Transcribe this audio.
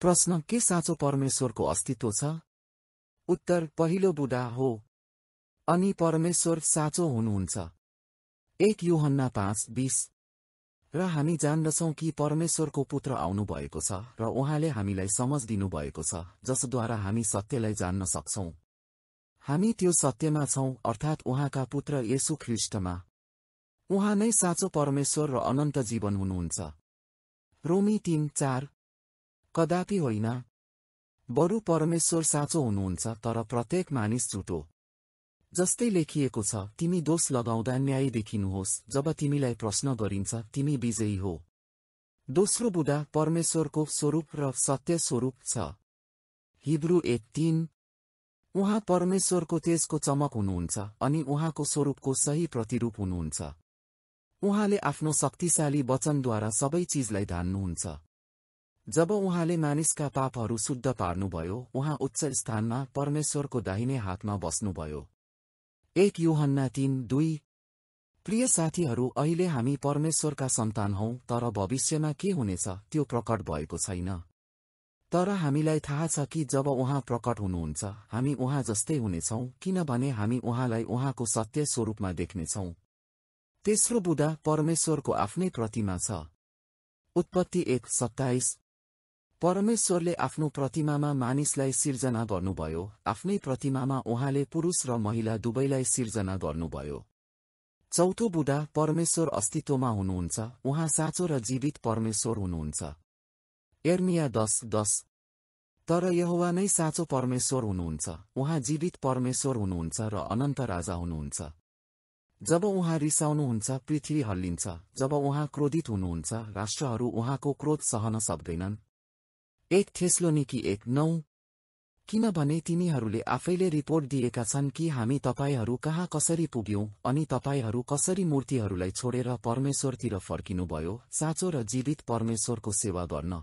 प्रश्न, के साँचो परमेश्वरको अस्तित्व छ? उत्तर, पहिलो बुँदा हो। अनि परमेश्वर साँचो हुनुहुन्छ। 1 यूहन्ना 5:20। र हामी जान्दछौं कि परमेश्वरको पुत्र आउनुभएको छ र उहाँले हामीलाई समझ दिनुभएको छ, जसद्वारा हामी सत्यलाई जान्न सक्छौं। हामी त्यो सत्यमा छौं, अर्थात् उहाँका पुत्र येशू ख्रीष्टमा। उहाँ नै साँचो परमेश्वर र अनन्त जीवन हुनुहुन्छ। रोमी 3:4। कदापि होइन। बरु परमेश्वर साँचो हुनुहुन्छ, तर प्रत्येक मानिस झुटो। जस्तै लेखिएको छ, तिमी दोष लगाउँदा न्यायी देखिनुहोस्, जब तिमीलाई प्रश्न गरिन्छ तिमी विजयी हो। दोस्रो बुँदा परमेश्वरको स्वरूप र सत्य स्वरूप छ। हिब्रू 1:3। उहाँ परमेश्वरको तेजको चमक हुनुहुन्छ अनि उहाँको स्वरूपको सही प्रतिरूप हुनुहुन्छ। उहाँले आफ्नो शक्तिशाली वचनद्वारा सबै चीजलाई धान्नुहुन्छ। जब उहाँले मानिसका पापहरू शुद्ध पार्नुभयो, उहाँ उच्च स्थानमा परमेश्वरको दाहिने हातमा बस्नुभयो। 1 यूहन्ना 3:2। प्रिय साथीहरू, अहिले हामी परमेश्वरका सन्तान हौं, तर भविष्यमा के हुनेछ त्यो प्रकट भएको छैन। तर हामीलाई थाहा छ कि जब उहाँ प्रकट हुनुहुन्छ, हामी उहाँ जस्तै हुनेछौं, किनभने हामी उहाँलाई उहाँको सत्य स्वरूपमा देख्नेछौं। तेस्रो बुँदा परमेश्वरको आफ्नै प्रतिमा छ। उत्पत्ति 1:27। परमेश्वरले आफ्नो प्रतिमामा मानिसलाई सिर्जना गर्नुभयो, आफ्नै प्रतिमामा उहाँले पुरुष र महिला दुवैलाई सिर्जना गर्नुभयो। चौथो बुँदा परमेश्वर अस्तित्वमा हुनुहुन्छ, उहाँ साँचो र जीवित परमेश्वर हुनुहुन्छ। यर्मिया 10:10। तर यहोवा नै साँचो परमेश्वर हुनुहुन्छ, उहाँ जीवित परमेश्वर हुनुहुन्छ र अनन्त राजा हुनुहुन्छ। जब उहाँ रिसाउनुहुन्छ, पृथ्वी हल्लिन्छ, जब उहाँ क्रोधित हुनुहुन्छ, राष्ट्रहरू उहाँको क्रोध सहन सक्दैनन्। 1 थेसलोनिकी 1:9। किनभने तिनीहरूले आफैले रिपोर्ट दिएका छन् कि हामी तपाईहरू कहाँ कसरी पुग्यौं अनि तपाईहरू कसरी मूर्तिहरूलाई छोडेर परमेश्वरतिर फर्किनुभयो, साँचो र जीवित परमेश्वरको सेवा गर्न।